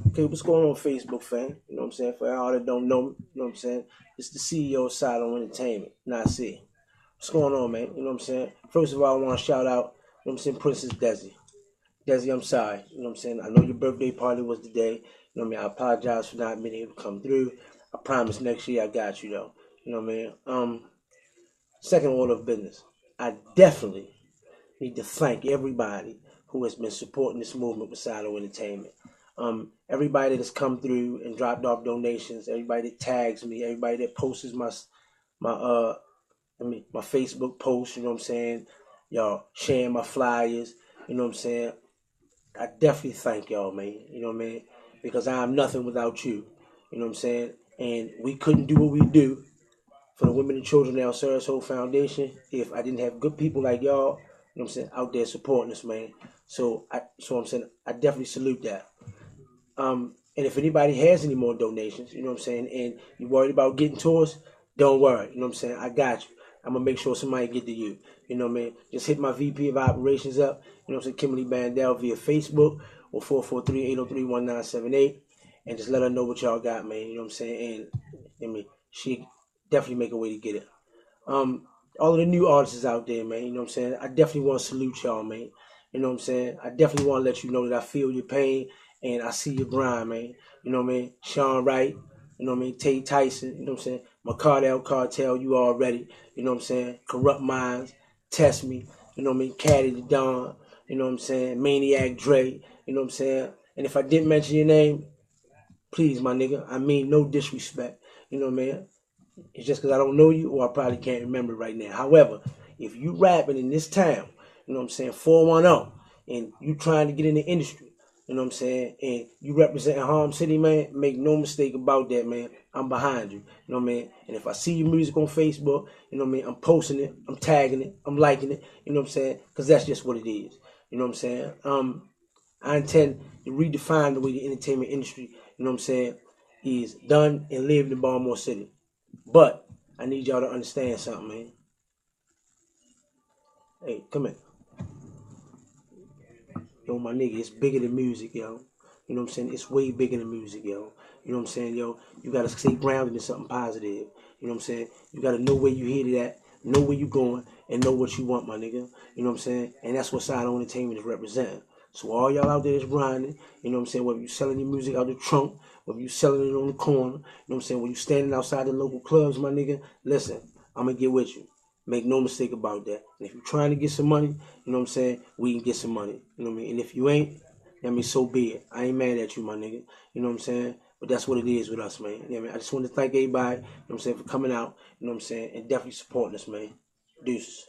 Okay, what's going on, Facebook fan? You know what I'm saying? For y'all that don't know me, you know what I'm saying? It's the CEO of Silo Entertainment, not see. What's going on, man? You know what I'm saying? First of all, I want to shout out, you know what I'm saying, Princess Desi. Desi, I'm sorry. You know what I'm saying? I know your birthday party was today. You know what I mean? I apologize for not being able to come through. I promise next year I got you, though. You know what I mean? Second order of business. I definitely need to thank everybody who has been supporting this movement with Silo Entertainment. Everybody that's come through and dropped off donations, everybody that tags me, everybody that posts my my Facebook posts, you know what I'm saying? Y'all sharing my flyers, you know what I'm saying? I definitely thank y'all, man. You know what I mean? Because I am nothing without you. You know what I'm saying? And we couldn't do what we do for the women and children at El Sarasota Foundation if I didn't have good people like y'all, you know what I'm saying, out there supporting us, man. So I'm saying I definitely salute that. And if anybody has any more donations, you know what I'm saying, and you're worried about getting to us, don't worry. You know what I'm saying? I got you. I'm gonna make sure somebody get to you. You know what I mean? Just hit my VP of operations up, you know what I'm saying, Kimberly Bandel via Facebook or 443-803-1978, and just let her know what y'all got, man. You know what I'm saying? And I mean, she definitely make a way to get it. Um, all of the new artists out there, man. You know what I'm saying? I definitely want to salute y'all, man. You know what I'm saying? I definitely want to let you know that I feel your pain and I see your grind, man. You know what I mean? Sean Wright, you know what I mean? Tate Tyson, you know what I'm saying? McCardell Cartel, you already, you know what I'm saying? Corrupt Minds, Test Me, you know what I mean? Caddy the Don, you know what I'm saying? Maniac Dre, you know what I'm saying? And if I didn't mention your name, please, my nigga, I mean no disrespect. You know what I mean? It's just because I don't know you or I probably can't remember right now. However, if you rapping in this town, you know what I'm saying, 410, and you trying to get in the industry, you know what I'm saying, and you representing Harlem City, man, make no mistake about that, man. I'm behind you, you know what I mean? And if I see your music on Facebook, you know what I mean, I'm posting it, I'm tagging it, I'm liking it, you know what I'm saying, because that's just what it is. You know what I'm saying? I intend to redefine the way the entertainment industry, you know what I'm saying, is done and lived in Baltimore City. But I need y'all to understand something, man. Hey, come in. Yo, my nigga, it's bigger than music, yo. You know what I'm saying? It's way bigger than music, yo. You know what I'm saying, yo? You gotta stay grounded in something positive. You know what I'm saying? You gotta know where you headed at, know where you going, and know what you want, my nigga. You know what I'm saying? And that's what Side Entertainment is representing. So all y'all out there is grinding, you know what I'm saying? Whether you selling your music out the trunk, whether you selling it on the corner, you know what I'm saying? When you standing outside the local clubs, my nigga, listen, I'm gonna get with you. Make no mistake about that. And if you're trying to get some money, you know what I'm saying, we can get some money. You know what I mean? And if you ain't, I mean, so be it. I ain't mad at you, my nigga. You know what I'm saying? But that's what it is with us, man. You know what I mean? I just want to thank everybody, you know what I'm saying, for coming out, you know what I'm saying, and definitely supporting us, man. Deuces.